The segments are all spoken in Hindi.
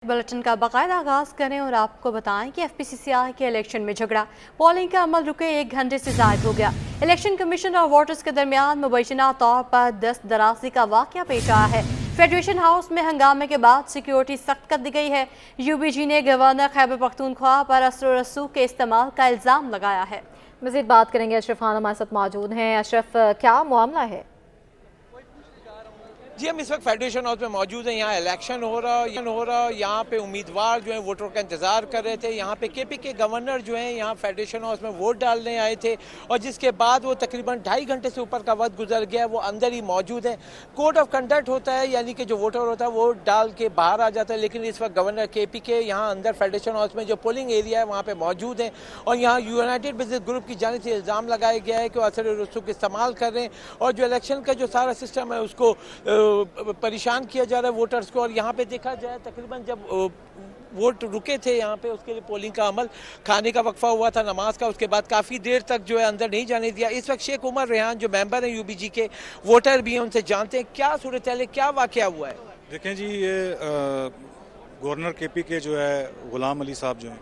बुलेटिन का बाकायदा आगाज करें और आपको बताएं कि एफपीसीसीआई के इलेक्शन में झगड़ा, पोलिंग का अमल रुके 1 घंटे से जायद हो गया। इलेक्शन कमीशन और वोटर्स के दरमियान मुबैना तौर पर दस्त दराजी का वाकया पेश आया है। फेडरेशन हाउस में हंगामे के बाद सिक्योरिटी सख्त कर दी गई है। यूबीजी ने गवर्नर खैबर पख्तूनख्वा पर असर रसूख के इस्तेमाल का इल्जाम लगाया है। मज़ीद बात करेंगे, अशरफ खान हमारे साथ मौजूद हैं। अशरफ, क्या मामला है? जी, हम इस वक्त फेडरेशन हाउस में मौजूद हैं। यहाँ इलेक्शन हो रहा, यहाँ पे उम्मीदवार जो हैं वोटरों का इंतजार कर रहे थे। यहाँ पे केपी के गवर्नर जो हैं यहाँ फेडरेशन हाउस में वोट डालने आए थे और जिसके बाद वो तकरीबन 2.5 घंटे से ऊपर का वक्त गुजर गया, वो अंदर ही मौजूद है। कोड ऑफ कंडक्ट होता है, यानी कि जो वोटर होता है वो डाल के बाहर आ जाता है, लेकिन इस वक्त गवर्नर केपी के यहाँ अंदर फेडरेशन हाउस में जो पोलिंग एरिया है वहाँ पर मौजूद हैं और यहाँ यूनाइटेड बिजनेस ग्रुप की जानिब से इल्ज़ाम लगाया गया है कि वो असर रसूख इस्तेमाल कर रहे हैं और जो इलेक्शन का जो सारा सिस्टम है उसको परेशान किया जा रहा है वोटर्स को। और यहाँ पे देखा जाए तकरीबन जब वोट रुके थे यहाँ पे, उसके लिए पोलिंग का अमल, खाने का वक्फा हुआ था नमाज का, उसके बाद काफ़ी देर तक जो है अंदर नहीं जाने दिया। इस वक्त शेख उमर रेहान जो मेंबर हैं यूबीजी के, वोटर भी हैं, उनसे जानते हैं क्या सूरत है, क्या वाकया हुआ है। देखें जी, ये गवर्नर केपी के जो है गुलाम अली साहब जो हैं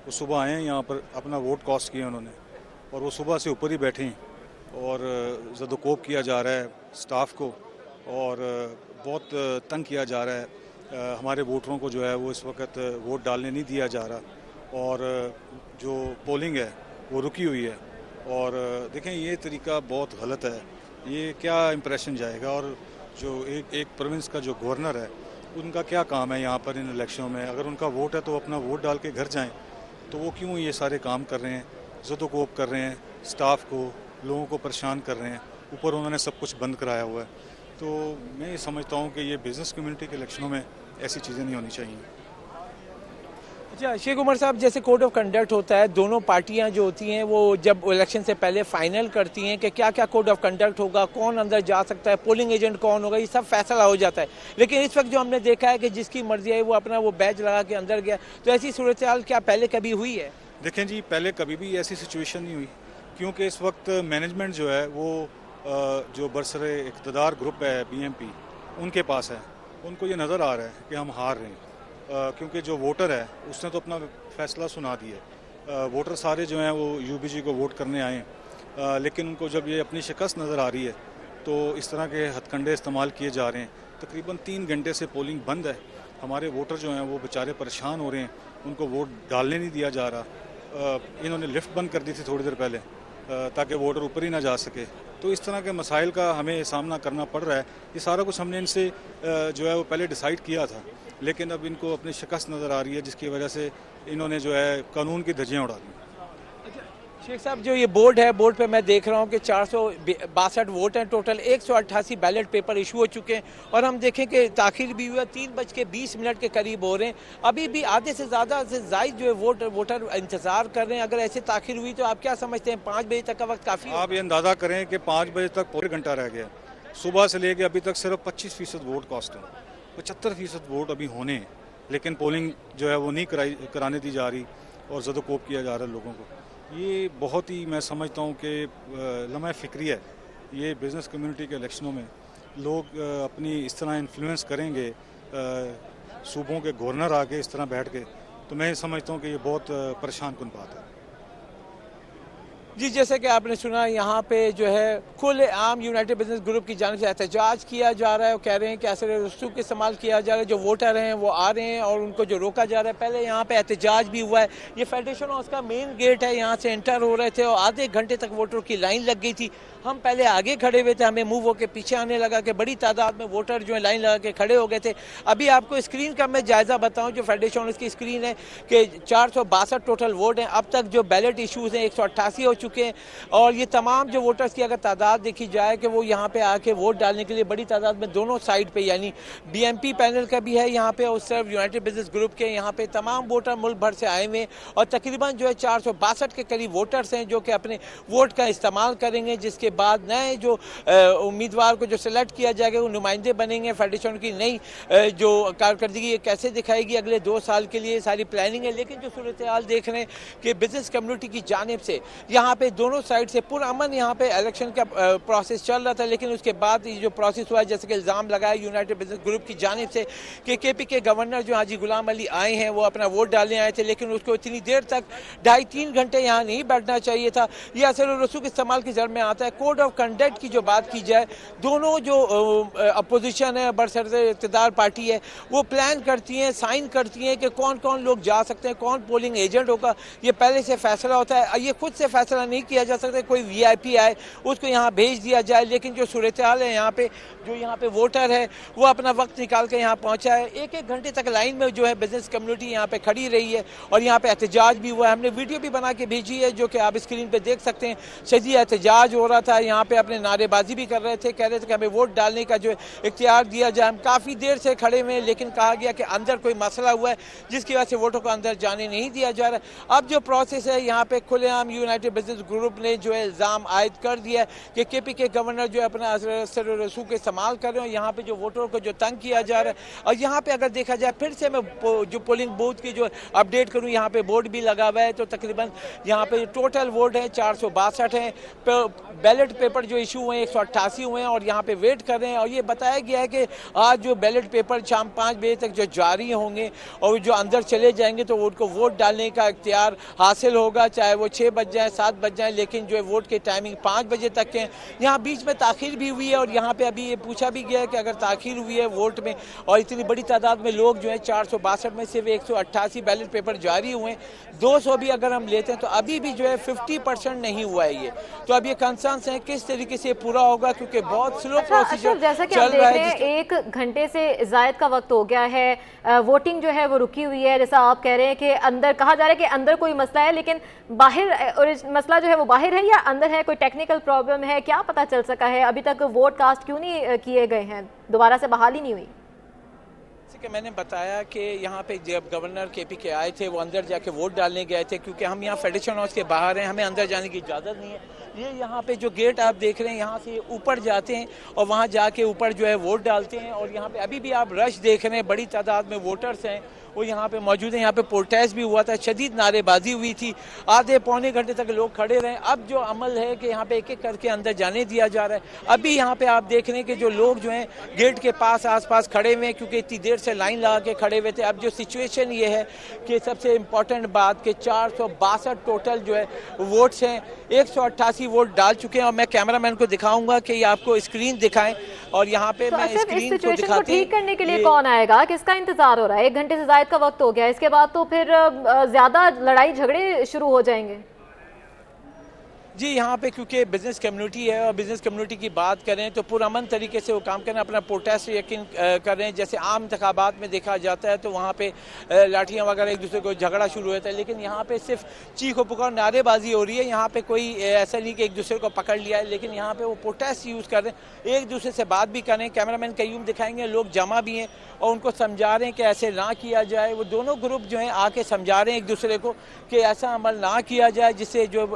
वो सुबह आए हैं यहाँ पर, अपना वोट कास्ट किया उन्होंने और वो सुबह से ऊपर ही बैठे हैं और ज़दोकोब किया जा रहा है स्टाफ को और बहुत तंग किया जा रहा है। हमारे वोटरों को जो है वो इस वक्त वोट डालने नहीं दिया जा रहा और जो पोलिंग है वो रुकी हुई है। और देखें, ये तरीका बहुत गलत है। ये क्या इम्प्रेशन जाएगा और जो एक प्रोविंस का जो गवर्नर है उनका क्या काम है यहाँ पर इन इलेक्शनों में? अगर उनका वोट है तो अपना वोट डाल के घर जाएं, तो वो क्यों ये सारे काम कर रहे हैं, ज़दोकोब कर रहे हैं, स्टाफ को, लोगों को परेशान कर रहे हैं, ऊपर उन्होंने सब कुछ बंद कराया हुआ है। तो मैं ये समझता हूँ कि ये बिज़नेस कम्युनिटी के इलेक्शनों में ऐसी चीज़ें नहीं होनी चाहिए। अच्छा शेख उमर साहब, जैसे कोड ऑफ कंडक्ट होता है, दोनों पार्टियां जो होती हैं वो जब इलेक्शन से पहले फाइनल करती हैं कि क्या क्या कोड ऑफ कंडक्ट होगा, कौन अंदर जा सकता है, पोलिंग एजेंट कौन होगा, ये सब फैसला हो जाता है। लेकिन इस वक्त जो हमने देखा है कि जिसकी मर्जी है वो अपना वो बैच लगा के अंदर गया, तो ऐसी सूरत हाल क्या पहले कभी हुई है? देखें जी, पहले कभी भी ऐसी सिचुएशन नहीं हुई, क्योंकि इस वक्त मैनेजमेंट जो है वो जो बरसरे इक़्तिदार ग्रुप है बीएमपी, उनके पास है। उनको ये नज़र आ रहा है कि हम हार रहे हैं, क्योंकि जो वोटर है उसने तो अपना फैसला सुना दिया। वोटर सारे जो हैं वो यूबीजी को वोट करने आए हैं, लेकिन उनको जब ये अपनी शिकस्त नज़र आ रही है तो इस तरह के हथकंडे इस्तेमाल किए जा रहे हैं। तकरीबन 3 घंटे से पोलिंग बंद है। हमारे वोटर जो हैं वो बेचारे परेशान हो रहे हैं, उनको वोट डालने नहीं दिया जा रहा। इन्होंने लिफ्ट बंद कर दी थी थोड़ी देर पहले ताकि वोटर ऊपर ही ना जा सके। तो इस तरह के मसाइल का हमें सामना करना पड़ रहा है। ये सारा कुछ हमने इनसे जो है वो पहले डिसाइड किया था, लेकिन अब इनको अपनी शिकस्त नज़र आ रही है, जिसकी वजह से इन्होंने जो है कानून की धज्जियाँ उड़ा दी। शेख साहब, जो ये बोर्ड है, बोर्ड पे मैं देख रहा हूँ कि 462 वोट हैं टोटल, 188 बैलेट पेपर इशू हो चुके हैं और हम देखें कि ताखिर भी हुआ, 3:20 के करीब हो रहे हैं। अभी भी आधे से ज़्यादा से जायद जो है वोटर इंतज़ार कर रहे हैं। अगर ऐसे ताखिर हुई तो आप क्या समझते हैं, 5 बजे तक का वक्त काफ़ी? आप ये अंदाज़ा करें कि 5 बजे तक पूरे घंटा रह गया। सुबह से लेके अभी तक सिर्फ 25% वोट कास्ट है, 75% वोट अभी होने हैं, लेकिन पोलिंग जो है वो नहीं कराने दी जा रही और ज़दोकोब किया जा रहा है लोगों को। ये बहुत ही, मैं समझता हूँ कि लम्हा फ़िक्री है। ये बिज़नेस कम्युनिटी के इलेक्शनों में लोग अपनी इस तरह इन्फ्लुएंस करेंगे, सूबों के गवर्नर आके इस तरह बैठ के, तो मैं समझता हूँ कि ये बहुत परेशान कुन बात है। जी, जैसे कि आपने सुना, यहाँ पे जो है खुले आम यूनाइटेड बिजनेस ग्रुप की जानिब से एहतजाज किया जा रहा है। वो कह रहे हैं कि असर रसूख इस्तेमाल किया जा रहा है, जो वोटर हैं वो आ रहे हैं और उनको जो रोका जा रहा है। पहले यहाँ पे एहतजाज भी हुआ है। ये फेडरेशन हाउस का मेन गेट है, यहाँ से एंटर हो रहे थे और आधे घंटे तक वोटरों की लाइन लग गई थी। हम पहले आगे खड़े हुए थे, हमें मूव होकर पीछे आने लगा कि बड़ी तादाद में वोटर जो है लाइन लगा के खड़े हो गए थे। अभी आपको स्क्रीन का मैं जायज़ा बताऊँ, जो फेडरेशन हाउस की स्क्रीन है कि 462 टोटल वोट हैं। अब तक जो बैलेट इशूज़ हैं 188 हो चुके हैं और ये तमाम जो वोटर्स की अगर तादाद देखी जाए कि वो यहाँ पे आके वोट डालने के लिए बड़ी तादाद में दोनों साइड पे, यानी बीएमपी पैनल का भी है यहाँ पे और सिर्फ यूनाइटेड बिजनेस ग्रुप के यहाँ पे तमाम वोटर मुल्क भर से आए हुए हैं और तकरीबन जो है 462 के करीब वोटर्स हैं जो कि अपने वोट का इस्तेमाल करेंगे, जिसके बाद नए जो उम्मीदवार को जो सिलेक्ट किया जाएगा वो नुमाइंदे बनेंगे। फेडरेशन की नई जो कारकर्दगी ये कैसे दिखाएगी अगले 2 साल के लिए, सारी प्लानिंग है। लेकिन जो सूरत हाल देख रहे हैं कि बिजनेस कम्युनिटी की जानिब से यहाँ यहाँ पे दोनों साइड से पुरअमन यहाँ पे इलेक्शन का प्रोसेस चल रहा था, लेकिन उसके बाद ये जो प्रोसेस हुआ, जैसे कि इल्ज़ाम लगाया यूनाइटेड बिजनेस ग्रुप की जानिब से कि केपी के गवर्नर जो हाजी गुलाम अली आए हैं वो अपना वोट डालने आए थे, लेकिन उसको इतनी देर तक 2.5-3 घंटे यहाँ नहीं बैठना चाहिए था। ये असर और रसूख इस्तेमाल की जड़ में आता है। कोड ऑफ कंडक्ट की जो बात की जाए, दोनों जो अपोजिशन है, बरसरदर इक़्तिदार पार्टी है, वो प्लान करती हैं, साइन करती हैं कि कौन कौन लोग जा सकते हैं, कौन पोलिंग एजेंट होगा। ये पहले से फैसला होता है। ये खुद से फैसला नहीं किया जा सकता कोई वीआईपी आए उसको यहाँ भेज दिया जाए, लेकिन जो सूरत हाल है यहाँ पे, जो यहाँ पे वोटर है वो अपना वक्त निकाल के यहाँ पहुँचा है। 1-1 घंटे तक लाइन में जो है बिजनेस कम्युनिटी यहाँ पे खड़ी रही है और यहाँ पे एहतजाज भी हुआ है। हमने वीडियो भी बना के भेजी है जो कि आप स्क्रीन पे देख सकते हैं। शदीद एहतजाज हो रहा था, यहाँ पे अपने नारेबाजी भी कर रहे थे, कह रहे थे कि हमें वोट डालने का जो इख्तियार दिया जाए। हम काफ़ी देर से खड़े हुए हैं, लेकिन कहा गया कि अंदर कोई मसला हुआ है जिसकी वजह से वोटों को अंदर जाने नहीं दिया जा रहा है। अब जो प्रोसेस है यहाँ पे खुलेआम यूनाइटेड बिजनेस ग्रुप ने जो है इल्ज़ाम आयद कर दिया है कि केपी के गवर्नर जो है अपना असर और रसूख का इस्तेमाल कर रहे हैं। यहाँ पे जो वोटरों को जो तंग किया जा रहा है, और यहाँ पे अगर देखा जाए फिर से मैं जो पोलिंग बूथ की जो अपडेट करूँ, यहाँ पे बोर्ड भी लगा हुआ है, तो तकरीबन यहाँ पे टोटल वोट है 462 हैं। बैलेट पेपर जो इशू हुए हैं 188 हुए हैं और यहाँ पे वेट कर रहे हैं। और ये बताया गया है कि आज जो बैलेट पेपर शाम 5 बजे तक जो जारी होंगे और जो अंदर चले जाएंगे तो उनको वोट डालने का इख्तियार हासिल होगा, चाहे वो 6 बज जाए 7 बज जाए, लेकिन जो है वोट के टाइमिंग 5 बजे तक के हैं। यहाँ बीच में ताखीर भी हुई है और यहाँ पे अभी ये पूछा भी गया है कि अगर ताखीर हुई है वोट में और इतनी बड़ी तादाद में लोग जो है 462 में सिर्फ 188 बैलेट पेपर जारी हुए हैं, 200 भी अगर हम लेते हैं तो अभी भी जो है 50% नहीं हुआ है ये। तो अब ये कंसर्न्स हैं किस तरीके से पूरा होगा, क्योंकि बहुत स्लो प्रोसीजर जैसा कि चल हम देख रहा रहे है। हैं 1 घंटे से जायद का वक्त हो गया है, वोटिंग जो है वो रुकी हुई है। जैसा आप कह रहे हैं कि अंदर, कहा जा रहा है कि अंदर कोई मसला है, लेकिन बाहर और मसला जो है वो बाहर है या अंदर है, कोई टेक्निकल प्रॉब्लम है, क्या पता चल सका है? अभी तक वोट कास्ट क्यों नहीं किए गए हैं, दोबारा से बहाली नहीं हुई? कि मैंने बताया कि यहाँ पे जब गवर्नर केपी के आए थे वो अंदर जाके वोट डालने गए थे, क्योंकि हम यहाँ फेडरेशन हाउस के बाहर हैं, हमें अंदर जाने की इजाज़त नहीं है। ये यहाँ पे जो गेट आप देख रहे हैं, यहाँ से ऊपर जाते हैं और वहाँ जाके ऊपर जो है वोट डालते हैं। और यहाँ पे अभी भी आप रश देख रहे हैं, बड़ी तादाद में वोटर्स हैं वो यहाँ पे मौजूद है। यहाँ पे प्रोटेस्ट भी हुआ था, शदीद नारेबाजी हुई थी, आधे पौने घंटे तक लोग खड़े रहे। अब जो अमल है कि यहाँ पे एक एक करके अंदर जाने दिया जा रहा है। अभी यहाँ पे आप देख रहे हैं कि जो लोग जो हैं गेट के पास आसपास खड़े हुए हैं, क्योंकि इतनी देर से लाइन लगा के खड़े हुए थे। अब जो सिचुएशन ये है कि सबसे इम्पोर्टेंट बात कि 462 टोटल जो है वोट्स हैं, 188 वोट डाल चुके हैं। और मैं कैमरामैन को दिखाऊंगा कि ये आपको स्क्रीन दिखाएं और यहाँ पे तो मैं स्क्रीन को दिखाते हैं। ठीक करने के लिए कौन आएगा, किसका इंतजार हो रहा है? 1 घंटे से का वक्त हो गया, इसके बाद तो फिर ज्यादा लड़ाई झगड़े शुरू हो जाएंगे। जी, यहाँ पे क्योंकि बिज़नेस कम्युनिटी है और बिज़नेस कम्युनिटी की बात करें तो पुरअमन तरीके से वो काम करें, अपना प्रोटेस्ट यकीन कर रहे हैं। जैसे आम इंतखाबात में देखा जाता है तो वहाँ पे लाठियाँ वगैरह एक दूसरे को झगड़ा शुरू होता है, लेकिन यहाँ पे सिर्फ चीखो पुकार नारेबाजी हो रही है। यहाँ पे कोई ऐसा नहीं कि एक दूसरे को पकड़ लिया है, लेकिन यहाँ पे वो प्रोटेस्ट यूज़ कर रहे हैं, एक दूसरे से बात भी कर रहे हैं। कैमरामैन कयूम दिखाएंगे, लोग जमा भी हैं और उनको समझा रहे हैं कि ऐसे ना किया जाए। वो दोनों ग्रुप जो हैं आके समझा रहे हैं एक दूसरे को कि ऐसा अमल ना किया जाए जिससे जो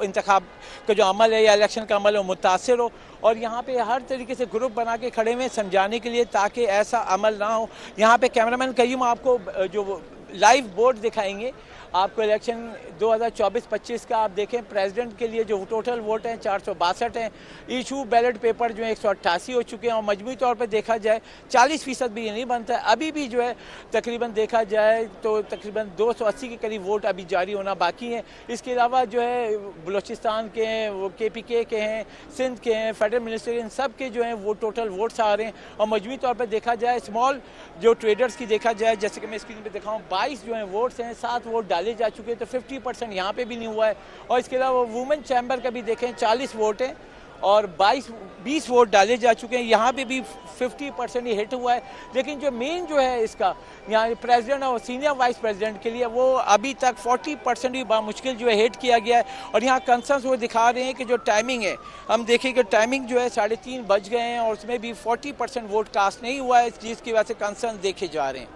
इंतखाब का जो अमल है या इलेक्शन का अमल है वो मुतासिर हो। और यहाँ पे हर तरीके से ग्रुप बना के खड़े हुए समझाने के लिए ताकि ऐसा अमल ना हो। यहाँ पे कैमरामैन कयूम आपको जो लाइव बोर्ड दिखाएंगे, आपको इलेक्शन 2024-25 का आप देखें प्रेसिडेंट के लिए जो टोटल वोट हैं 462 हैं। इशू बैलेट पेपर जो है 188 हो चुके हैं और मजमूई तौर पर देखा जाए 40% भी ये नहीं बनता है। अभी भी जो है तकरीबन देखा जाए तो तकरीबन 280 के करीब वोट अभी जारी होना बाकी हैं। इसके अलावा जो है बलूचिस्तान के हैं, वो KPK के हैं, सिंध के हैं, फेडरल मिनिस्टर, इन सब के जो हैं वो टोटल वोट्स आ रहे हैं। और मजमूई तौर पर देखा जाए स्मॉल जो ट्रेडर्स की देखा जाए, जैसे कि मैं स्क्रीन पर दिखाऊँ 22 जो हैं वोट्स हैं, 7 वोट डाले जा चुके हैं, तो 50% यहाँ पे भी नहीं हुआ है। और इसके अलावा वुमेन चैम्बर का भी देखें 40 वोट हैं और 20 वोट डाले जा चुके हैं, यहाँ पे भी 50% ही हिट हुआ है। लेकिन जो मेन जो है इसका यहाँ प्रेसिडेंट और सीनियर वाइस प्रेसिडेंट के लिए वो अभी तक 40% भी बामुश्किल जो है हिट किया गया है। और यहाँ कंसर्न्स वो दिखा रहे हैं कि जो टाइमिंग है, हम देखें कि टाइमिंग जो है 3:30 बज गए हैं और उसमें भी 40% वोट कास्ट नहीं हुआ है। इस चीज़ की वजह से कंसर्न देखे जा रहे हैं।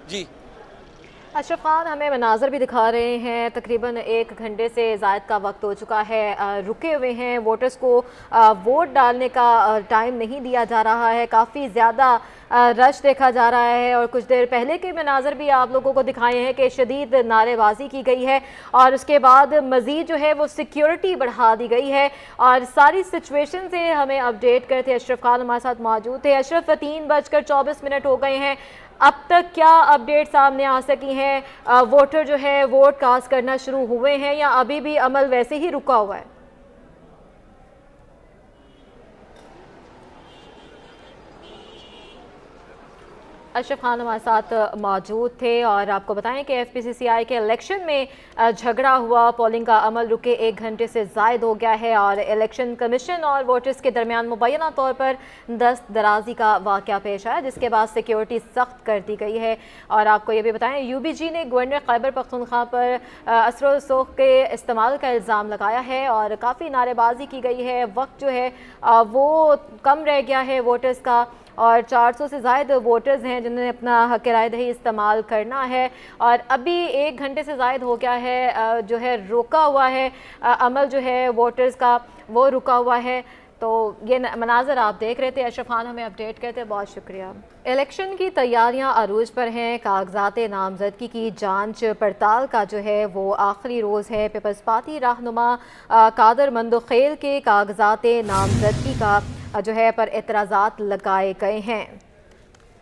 जी अशरफ खान हमें मनाजर भी दिखा रहे हैं, तकरीबन 1 घंटे से ज़ायद का वक्त हो चुका है, रुके हुए हैं, वोटर्स को वोट डालने का टाइम नहीं दिया जा रहा है, काफ़ी ज़्यादा रश देखा जा रहा है। और कुछ देर पहले के मनाजर भी आप लोगों को दिखाए हैं कि शदीद नारेबाजी की गई है और उसके बाद मज़ीद जो है वो सिक्योरिटी बढ़ा दी गई है। और सारी सिचुएशन से हमें अपडेट करते अशरफ खान हमारे साथ मौजूद थे। अशरफ, 3:24 हो गए हैं, अब तक क्या अपडेट सामने आ सकी हैं? वोटर जो है वोट कास्ट करना शुरू हुए हैं या अभी भी अमल वैसे ही रुका हुआ है? अशरफ खान हमारे साथ मौजूद थे और आपको बताएं कि एफपीसीसीआई के इलेक्शन में झगड़ा हुआ, पोलिंग का अमल रुके 1 घंटे से ज़ायद हो गया है और इलेक्शन कमीशन और वोटर्स के दरमियान मुबैना तौर पर दस्त दराजी का वाक़या पेश आया, जिसके बाद सिक्योरिटी सख्त कर दी गई है। और आपको ये भी बताएं, यूबीजी ने गवर्नर खैबर पख्तूनख्वा पर असर-ओ-रसूख के इस्तेमाल का इल्ज़ाम लगाया है और काफ़ी नारेबाजी की गई है। वक्त जो है वो कम रह गया है वोटर्स का और 400 से ज़ायद वोटर्स हैं जिन्होंने अपना हक़ राय दही इस्तेमाल करना है और अभी 1 घंटे से ज़ायद हो गया है, जो है रुका हुआ है अमल जो है वोटर्स का, वो रुका हुआ है। तो ये मनाजर आप देख रहे थे, अशरफ खान हमें अपडेट करते, बहुत शुक्रिया। इलेक्शन की तैयारियां अरूज पर हैं, कागजात नामजदगी की जांच पड़ताल का जो है वो आखिरी रोज़ है। पीपल्स पार्टी रहनुमा कादर मंदोखेल के कागजात नामजदगी का जो है पर एतराज़ात लगाए गए हैं।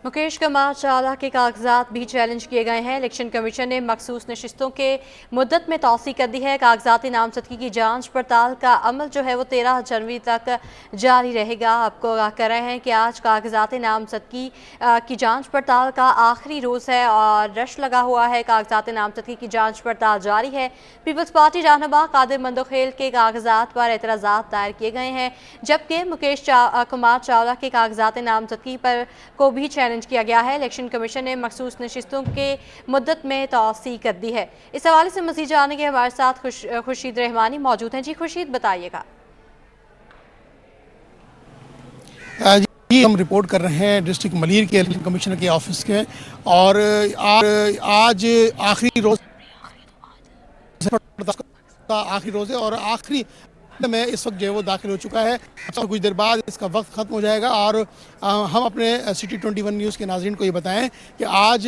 मुकेश कुमार चावला के कागजात भी चैलेंज किए गए हैं। इलेक्शन कमीशन ने मखसूस नशिस्तों के मुद्दत में तौसी कर दी है। कागजात नामजदगी की जांच पड़ताल का अमल जो है वो 13 जनवरी तक जारी रहेगा। आपको आगाह कर रहे हैं कि आज कागजात नामजदगी की जांच पड़ताल का आखिरी रोज़ है और रश लगा हुआ है। कागजात नामजदगी की जांच पड़ताल जारी है। पीपल्स पार्टी रहनुमा कादिर मंदोखेल के कागजात पर एतराज़ात दायर किए गए हैं, जबकि मुकेश कुमार चावला के कागजात नामजदगी पर को भी चैलेंज किया गया है। इलेक्शन कमीशन ने मखसूस नशिस्तों के मुद्दत में तौसी कर दी है। इस हवाले से मज़ीद जानने के हमारे साथ खुर्शीद रहमानी मौजूद हैं। जी खुर्शीद, बताइएगा। जी, हम रिपोर्ट कर रहे हैं डिस्ट्रिक्ट मलीर के इलेक्शन कमिश्नर के ऑफिस के और आज आखिरी रोज है और आखिरी में इस वक्त जो है वो दाखिल हो चुका है। तो कुछ देर बाद इसका वक्त ख़त्म हो जाएगा और हम अपने सिटी 21 न्यूज़ के नाज़रीन को ये बताएं कि आज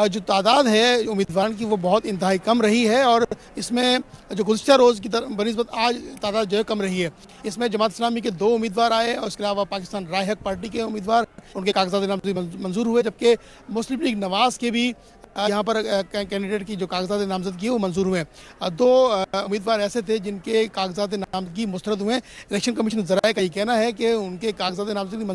जो तादाद है उम्मीदवारों की वो बहुत इंतहाई कम रही है और इसमें जो गुज़श्ता रोज़ की बनिस्बत आज तादाद जो है कम रही है। इसमें जमात इस्लामी के 2 उम्मीदवार आए और इसके अलावा पाकिस्तान राय हक पार्टी के उम्मीदवार, उनके कागजात नामजदगी मंजूर हुए, जबकि मुस्लिम लीग नवाज़ के भी यहाँ पर कैंडिडेट की जो कागजात नामजदगी वो मंजूर हुए। 2 उम्मीदवार ऐसे थे जिनके कागजात नामजदगी मुस्तरद हुए। इलेक्शन कमीशन ज़राए का ये कहना है कि उनके कागजात नामजदगी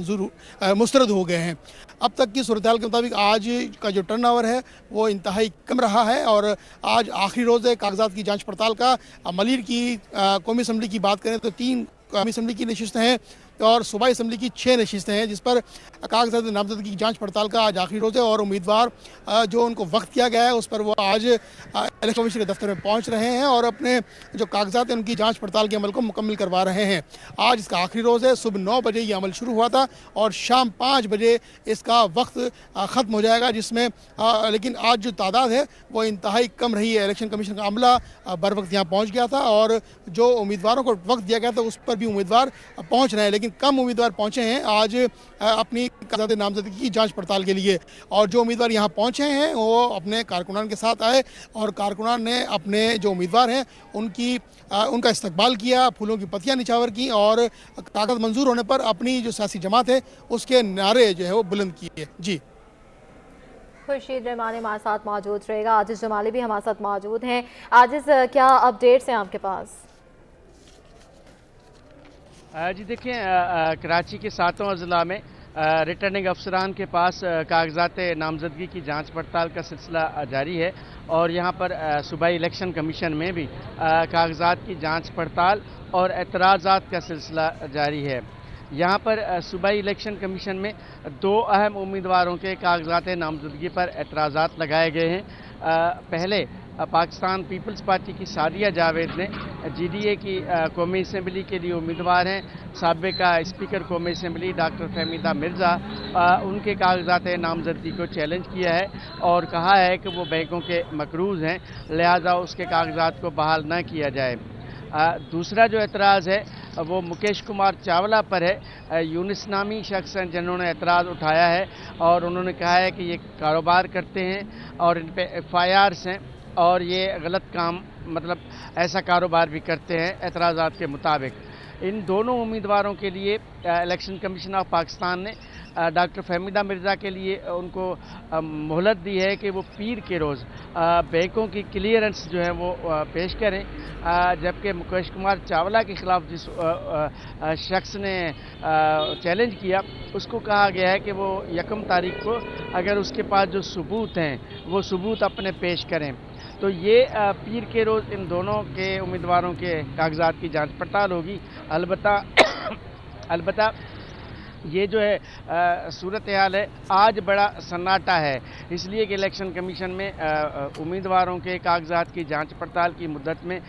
मुस्तरद हो गए हैं। अब तक की सूरत हाल के मुताबिक आज का जो टर्न ओवर है वो इंतहाई कम रहा है और आज आखिरी रोज़ है कागजात की जाँच पड़ताल का। मलीर की कौमी असम्बली की बात करें तो 3 कौमी असम्बली की नशिस्तें हैं और सूबाई असम्बली की 6 नशिस्तें हैं, जिस पर कागजात नामजदगी की जांच पड़ताल का आज आखिरी रोज़ है और उम्मीदवार जो उनको वक्त किया गया है उस पर वो आज इलेक्शन कमीशन के दफ्तर में पहुंच रहे हैं और अपने जो कागजात हैं उनकी जांच पड़ताल के अमल को मुकम्मल करवा रहे हैं। आज इसका आखिरी रोज़ है। सुबह 9 बजे ये अमल शुरू हुआ था और शाम 5 बजे इसका वक्त ख़त्म हो जाएगा, जिसमें लेकिन आज जो तादाद है वो इंतहाई कम रही है। इलेक्शन कमीशन का अमला बर वक्त यहाँ पहुँच गया था और जो उम्मीदवारों को वक्त दिया गया था उस पर भी उम्मीदवार पहुँच रहे हैं, लेकिन कम उम्मीदवार पहुंचे हैं आज अपनी कागजात नामजदगी की जांच पड़ताल के लिए। और जो उम्मीदवार यहां पहुंचे हैं वो अपने कारकुनान के साथ आए और कारकुनान ने अपने जो उम्मीदवार हैं उनका इस्तकबाल किया, फूलों की पत्तियां निछावर की और कागज मंजूर होने पर अपनी जो सियासी जमात है उसके नारे जो है वो बुलंद किए। जी, खुर्शीद रहमानी हमारे साथ मौजूद रहेगा। आजिज़ जमाली भी हमारे साथ मौजूद हैं। आजिज़, क्या अपडेट्स हैं आपके पास? जी देखिए, कराची के 7वां ज़िला में रिटर्निंग अफसरान के पास कागजात नामजदगी की जांच पड़ताल का सिलसिला जारी है और यहाँ पर सूबाई इलेक्शन कमीशन में भी कागजात की जांच पड़ताल और एतराज़ात का सिलसिला जारी है। यहाँ पर सूबाई इलेक्शन कमीशन में 2 अहम उम्मीदवारों के कागजात नामजदगी पर एतराज़ात लगाए गए हैं। पहले पाकिस्तान पीपल्स पार्टी की सादिया जावेद ने GDA की कौमी असम्बली के लिए उम्मीदवार हैं। साबिका स्पीकर कौमी असम्बली डॉक्टर फहमीदा मिर्ज़ा उनके कागजात नामजदगी को चैलेंज किया है और कहा है कि वो बैंकों के मकरूज़ हैं, लिहाजा उसके कागजात को बहाल न किया जाए। दूसरा जो एतराज़ है वो मुकेश कुमार चावला पर है। यूनिस नामी शख्स हैं जिन्होंने एतराज़ उठाया है और उन्होंने कहा है कि ये कारोबार करते हैं और इन पे FIRs हैं और ये गलत काम मतलब ऐसा कारोबार भी करते हैं एतराज़ात के मुताबिक। इन दोनों उम्मीदवारों के लिए इलेक्शन कमीशन ऑफ पाकिस्तान ने डॉक्टर फहमीदा मिर्ज़ा के लिए उनको मोहलत दी है कि वो पीर के रोज़ बैंकों की क्लियरेंस जो है वो पेश करें, जबकि मुकेश कुमार चावला के ख़िलाफ़ जिस शख्स ने चैलेंज किया उसको कहा गया है कि वो 1 तारीख को अगर उसके पास जो सबूत हैं वो सबूत अपने पेश करें। तो ये पीर के रोज़ इन दोनों के उम्मीदवारों के कागजात की जांच पड़ताल होगी। अलबत्ता ये जो है सूरत हाल है आज बड़ा सन्नाटा है, इसलिए कि इलेक्शन कमीशन में उम्मीदवारों के कागजात की जांच पड़ताल की मुद्दत में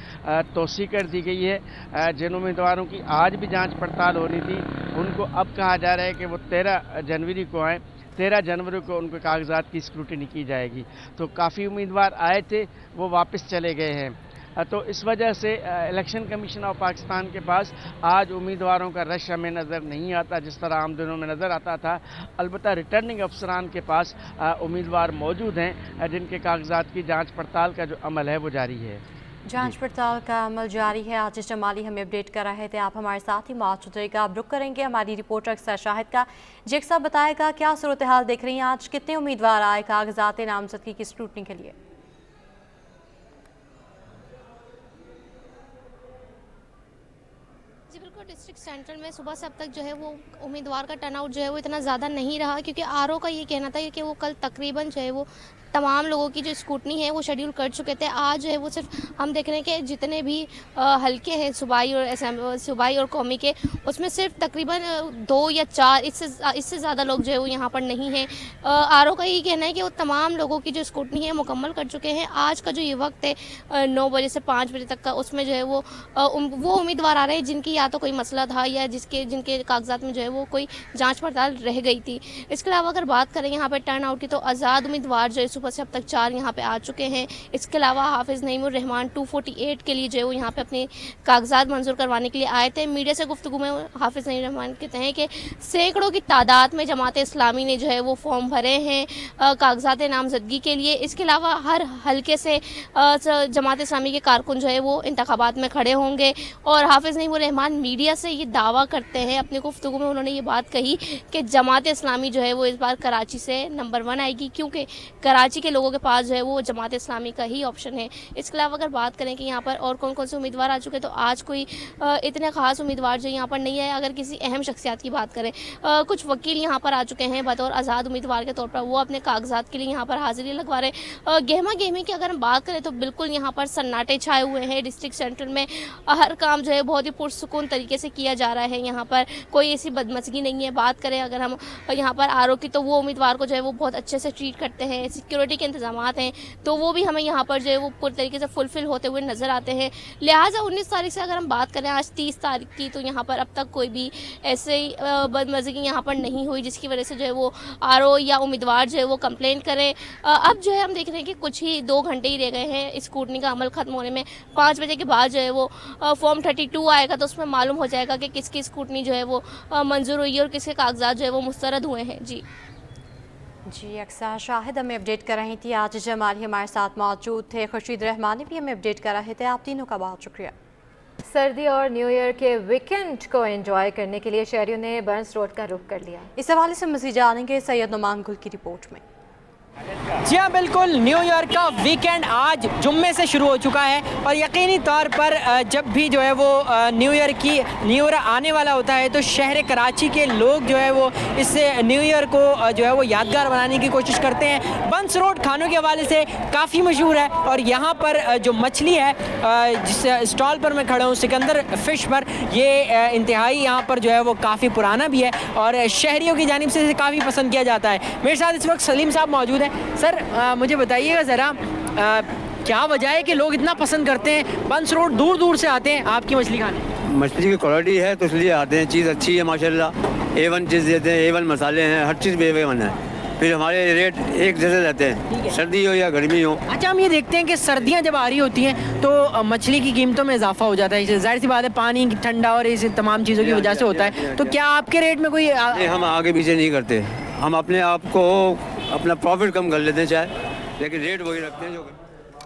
तोसी कर दी गई है। जिन उम्मीदवारों की आज भी जांच पड़ताल होनी थी उनको अब कहा जा रहा है कि वो 13 जनवरी को आएँ। 13 जनवरी को उनके कागजात की स्क्रूटिनी की जाएगी। तो काफ़ी उम्मीदवार आए थे वो वापस चले गए हैं। तो इस वजह से इलेक्शन कमीशन ऑफ पाकिस्तान के पास आज उम्मीदवारों का रश हमें नज़र नहीं आता जिस तरह आम दिनों में नज़र आता था। अलबत्ता रिटर्निंग अफसरान के पास उम्मीदवार मौजूद हैं जिनके कागजात की जांच पड़ताल का जो अमल है वो जारी है। जांच पड़ताल का अमल जारी है। आज जमाली हमें अपडेट कर रहे थे, आप हमारे साथ ही मौजूद रहेगा। अब रुक करेंगे हमारी रिपोर्टर अक्सर शाहिद का। जेक साहब बताएगा क्या सूरत हाल देख रही हैं, आज कितने उम्मीदवार आए कागजात नामजदगी की स्क्रूटनी के लिए? जी बिल्कुल, डिस्ट्रिक्ट सेंटर में सुबह से अब तक जो है वो उम्मीदवार का टर्नआउट जो है वो इतना ज़्यादा नहीं रहा, क्योंकि आरओ का ये कहना था कि वो कल तकरीबन जो है वो तमाम लोगों की जो स्कूटनी है वो शेड्यूल कर चुके थे। आज जो है वो सिर्फ हम देख रहे हैं कि जितने भी हल्के हैं सूबाई और कौमी के, उसमें सिर्फ तकरीबन 2 या 4 इससे ज़्यादा लोग जो है वो यहाँ पर नहीं हैं। आरओ का यही कहना है कि वो तमाम लोगों की जो स्कूटनी है मुकम्मल कर चुके हैं। आज का जो ये वक्त है 9 बजे से 5 बजे तक का, उसमें जो है वो उम्मीदवार आ रहे हैं जिनकी या तो कोई मसला था या जिनके कागजात में जो है वो कोई जाँच पड़ताल रह गई थी। इसके अलावा अगर बात करें यहाँ पर टर्न आउट की, तो आज़ाद उम्मीदवार जो है सुबह से अब तक 4 यहाँ पे आ चुके हैं। इसके अलावा हाफिज़ नईमुर रहमान 248 के लिए जो है वो यहाँ पे अपने कागजात मंजूर करवाने के लिए आए थे। मीडिया से गुफ्तगू में हाफिज़ नईमुर रहमान कहते हैं कि सैकड़ों की तादाद में जमात इस्लामी ने जो है वो फॉर्म भरे हैं कागजात नामजदगी के लिए। इसके अलावा हर हल्के से जमात इस्लामी के कारकुन जो है वो इंतखाबात में खड़े होंगे। और हाफिज़ नईमुर रहमान मीडिया से ये दावा करते हैं, अपनी गुफ्तगू में उन्होंने ये बात कही कि जमात इस्लामी जो है वो इस बार कराची से नंबर 1 आएगी, क्योंकि कराची के लोगों के पास जो है वो जमात इस्लामी का ही ऑप्शन है। इसके अलावा अगर बात करें कि यहाँ पर और कौन कौन से उम्मीदवार आ चुके हैं, तो आज कोई इतने ख़ास उम्मीदवार जो यहाँ पर नहीं है। अगर किसी अहम शख्सियात की बात करें, कुछ वकील यहाँ पर आ चुके हैं बतौर आज़ाद उम्मीदवार के तौर पर, वो अपने कागजात के लिए यहाँ पर हाजिरी लगवा रहे। गहमा गहमी की अगर हम बात करें तो बिल्कुल यहाँ पर सन्नाटे छाए हुए हैं। डिस्ट्रिक्ट सेंटर में हर काम जो है बहुत ही पुरसुकून तरीके से किया जा रहा है। यहाँ पर कोई ऐसी बदमज़गी नहीं है। बात करें अगर हम यहाँ पर आरओ की, तो वो उम्मीदवार को जो है वो बहुत अच्छे से ट्रीट करते हैं। सिक्योरिटी के इंतजाम हैं तो वो भी हमें यहाँ पर जो है वो पूरी तरीके से फुलफिल होते हुए नज़र आते हैं। लिहाजा 19 तारीख से अगर हम बात करें आज 30 तारीख की, तो यहाँ पर अब तक कोई भी ऐसे बदमज़गी यहाँ पर नहीं हुई जिसकी वजह से जो है वो आरओ या उम्मीदवार जो है वो कंप्लेन करें। अब जो है हम देख रहे हैं कि कुछ ही 2 घंटे ही रह गए हैं स्कूटनी का अमल ख़त्म होने में। 5 बजे के बाद जो है वो फॉर्म 32 आएगा, तो उसमें मालूम हो जाएगा कि किसकी स्कूटनी जो है वो मंजूर हुई है और किसके कागजात जो है वो मुस्तरद हुए हैं। जी अक्सर शाहिद हमें अपडेट कर रही थी। आज जमाली हमारे साथ मौजूद थे, खुर्शीद रहमानी भी हमें अपडेट कर रहे थे। आप तीनों का बहुत शुक्रिया। सर्दी और न्यू ईयर के वीकेंड को एंजॉय करने के लिए शहरियों ने बर्न्स रोड का रुख कर लिया। इस हवाले से मज़ीद जानेंगे सैयद नुमान गुल की रिपोर्ट में। जी हाँ बिल्कुल, न्यू ईयर का वीकेंड आज जुम्मे से शुरू हो चुका है और यकीनी तौर पर जब भी जो है वो न्यू ईयर आने वाला होता है तो शहर कराची के लोग जो है वो इस न्यू ईयर को जो है वो यादगार बनाने की कोशिश करते हैं। बंस रोड खानों के हवाले से काफ़ी मशहूर है और यहाँ पर जो मछली है जिस स्टॉल पर मैं खड़ा हूँ सिकंदर फ़िश पर, ये इंतहाई यहाँ पर जो है वो काफ़ी पुराना भी है और शहरियों की जानिब से काफ़ी पसंद किया जाता है। मेरे साथ इस वक्त सलीम साहब मौजूद हैं। सर मुझे बताइएगा ज़रा, क्या वजह है कि लोग इतना पसंद करते हैं, बंस रोड दूर दूर से आते हैं आपकी मछली खाने? मछली की क्वालिटी है तो इसलिए आते हैं, चीज़ अच्छी है माशाल्लाह, A1 चीज़ देते हैं, A1 मसाले हैं, हर चीज़ A1 है। फिर हमारे रेट एक जैसे रहते हैं, सर्दी हो या गर्मी हो। अच्छा, हम ये देखते हैं कि सर्दियां जब आ रही होती हैं तो मछली की कीमतों में इजाफा हो जाता है, जाहिर सी बात है पानी ठंडा और इस तमाम चीज़ों की वजह से होता है। तो क्या आपके रेट में कोई नहीं, हम आगे पीछे नहीं करते, हम अपने आप को अपना प्रॉफिट कम कर लेते हैं चाहे, लेकिन रेट वही रखते हैं जो